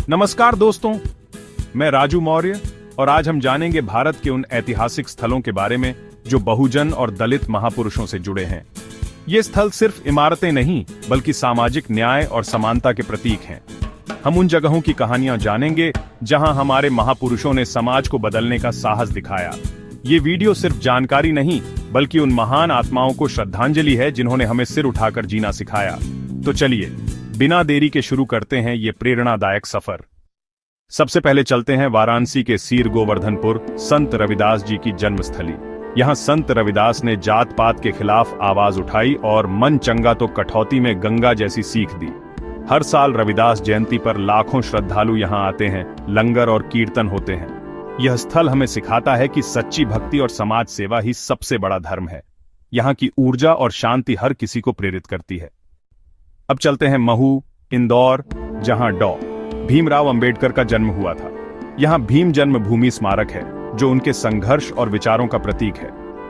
नमस्कार दोस्तों, मैं राजू मौर्य और आज हम जानेंगे भारत के उन ऐतिहासिक स्थलों के बारे में जो बहुजन और दलित महापुरुषों से जुड़े हैं। ये स्थल सिर्फ इमारतें नहीं बल्कि सामाजिक न्याय और समानता के प्रतीक हैं। हम उन जगहों की कहानियां जानेंगे जहां हमारे महापुरुषों ने समाज को बदलने का साहस दिखाया। ये वीडियो सिर्फ जानकारी नहीं बल्कि उन महान आत्माओं को श्रद्धांजलि है जिन्होंने हमें सिर उठाकर जीना सिखाया। तो चलिए बिना देरी के शुरू करते हैं ये प्रेरणादायक सफर। सबसे पहले चलते हैं वाराणसी के सीर गोवर्धनपुर संत रविदास जी की जन्मस्थली। यहाँ संत रविदास ने जात पात के खिलाफ आवाज उठाई और मन चंगा तो कठौती में गंगा जैसी सीख दी। हर साल रविदास जयंती पर लाखों श्रद्धालु यहाँ आते हैं, लंगर और कीर्तन होते हैं। यह स्थल हमें सिखाता है कि सच्ची भक्ति और समाज सेवा ही सबसे बड़ा धर्म है। यहाँ की ऊर्जा और शांति हर किसी को प्रेरित करती है। अब चलते हैं महू, इंदौर, जहां डॉ. भीमराव अंबेडकर का जन्म हुआ था। यहाँ भीम जन्मभूमि स्मारक है जो उनके संघर्ष और विचारों का प्रतीक है।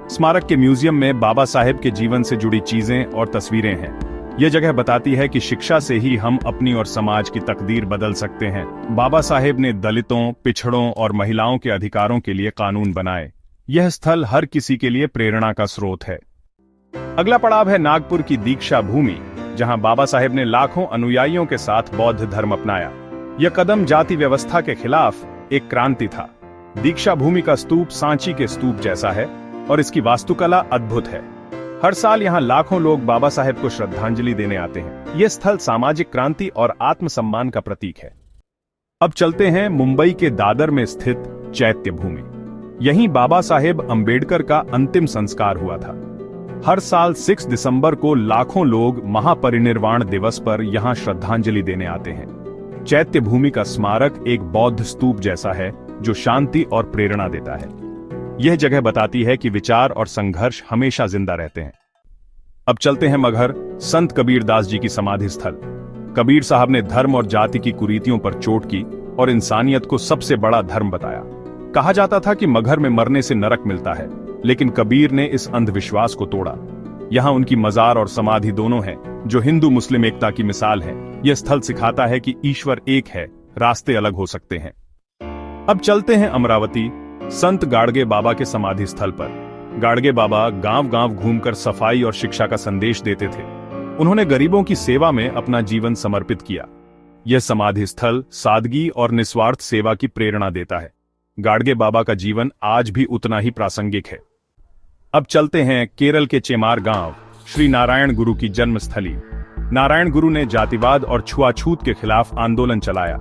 स्मारक के म्यूजियम में बाबा साहेब के जीवन से जुड़ी चीजें और तस्वीरें हैं। यह जगह बताती है कि शिक्षा से ही हम अपनी और समाज की तकदीर बदल सकते हैं। बाबा साहेब ने दलितों, पिछड़ों और महिलाओं के अधिकारों के लिए कानून बनाए। यह स्थल हर किसी के लिए प्रेरणा का स्रोत है। अगला पड़ाव है नागपुर की दीक्षा भूमि, जहां बाबा साहेब ने लाखों अनुयायियों के साथ बौद्ध धर्म अपनाया। यह कदम जाति व्यवस्था के खिलाफ एक क्रांति था। दीक्षा भूमि का स्तूप सांची के स्तूप जैसा है और इसकी वास्तुकला अद्भुत है। हर साल यहाँ लाखों लोग बाबा साहेब को श्रद्धांजलि देने आते हैं। यह स्थल सामाजिक क्रांति और आत्मसम्मान का प्रतीक है। अब चलते हैं मुंबई के दादर में स्थित चैत्य भूमि। यहीं बाबा साहेब अंबेडकर का अंतिम संस्कार हुआ था। हर साल 6 दिसंबर को लाखों लोग महापरिनिर्वाण दिवस पर यहाँ श्रद्धांजलि देने आते हैं। चैत्य भूमि का स्मारक एक बौद्ध स्तूप जैसा है जो शांति और प्रेरणा देता है। यह जगह बताती है कि विचार और संघर्ष हमेशा जिंदा रहते हैं। अब चलते हैं मगहर, संत कबीर दास जी की समाधि स्थल। कबीर साहब ने धर्म और जाति की कुरीतियों पर चोट की और इंसानियत को सबसे बड़ा धर्म बताया। कहा जाता था कि मगहर में मरने से नरक मिलता है, लेकिन कबीर ने इस अंधविश्वास को तोड़ा। यहाँ उनकी मजार और समाधि दोनों हैं, जो हिंदू मुस्लिम एकता की मिसाल है। यह स्थल सिखाता है कि ईश्वर एक है, रास्ते अलग हो सकते हैं। अब चलते हैं अमरावती, संत गाडगे बाबा के समाधि स्थल पर। गाडगे बाबा गांव-गांव घूमकर सफाई और शिक्षा का संदेश देते थे। उन्होंने गरीबों की सेवा में अपना जीवन समर्पित किया। यह समाधि स्थल सादगी और निस्वार्थ सेवा की प्रेरणा देता है। गाडगे बाबा का जीवन आज भी उतना ही प्रासंगिक है। अब चलते हैं केरल के चेमार गांव, श्री नारायण गुरु की जन्मस्थली। नारायण गुरु ने जातिवाद और छुआछूत के खिलाफ आंदोलन चलाया।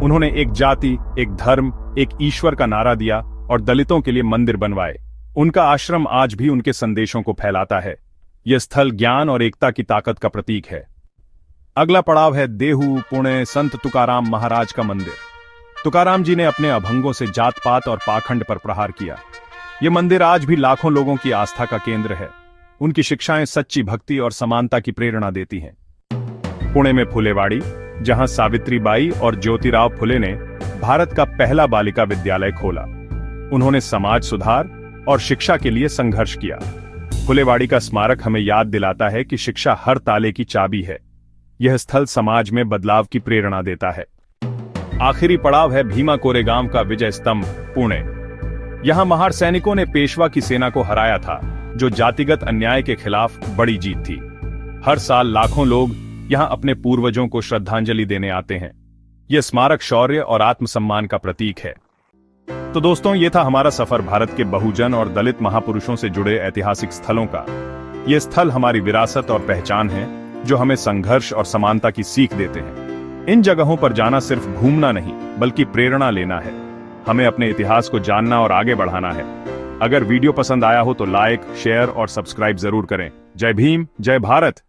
उन्होंने एक जाति, एक धर्म, एक ईश्वर का नारा दिया और दलितों के लिए मंदिर बनवाए। उनका आश्रम आज भी उनके संदेशों को फैलाता है। यह स्थल ज्ञान और एकता की ताकत का प्रतीक है। अगला पड़ाव है देहू, पुणे, संत तुकाराम महाराज का मंदिर। तुकाराम जी ने अपने अभंगों से जात पात और पाखंड पर प्रहार किया। यह मंदिर आज भी लाखों लोगों की आस्था का केंद्र है। उनकी शिक्षाएं सच्ची भक्ति और समानता की प्रेरणा देती हैं। पुणे में फुलेवाड़ी, जहां सावित्रीबाई और ज्योतिराव फुले ने भारत का पहला बालिका विद्यालय खोला। उन्होंने समाज सुधार और शिक्षा के लिए संघर्ष किया। फुलेवाड़ी का स्मारक हमें याद दिलाता है कि शिक्षा हर ताले की चाबी है। यह स्थल समाज में बदलाव की प्रेरणा देता है। आखिरी पड़ाव है भीमा कोरेगांव का विजय स्तंभ, पुणे। यहां महार सैनिकों ने पेशवा की सेना को हराया था, जो जातिगत अन्याय के खिलाफ बड़ी जीत थी। हर साल लाखों लोग यहां अपने पूर्वजों को श्रद्धांजलि देने आते हैं। यह स्मारक शौर्य और आत्मसम्मान का प्रतीक है। तो दोस्तों, यह था हमारा सफर भारत के बहुजन और दलित महापुरुषों से जुड़े ऐतिहासिक स्थलों का। यह स्थल हमारी विरासत और पहचान है, जो हमें संघर्ष और समानता की सीख देते हैं। इन जगहों पर जाना सिर्फ घूमना नहीं बल्कि प्रेरणा लेना है। हमें अपने इतिहास को जानना और आगे बढ़ाना है। अगर वीडियो पसंद आया हो तो लाइक, शेयर और सब्सक्राइब जरूर करें। जय भीम, जय भारत।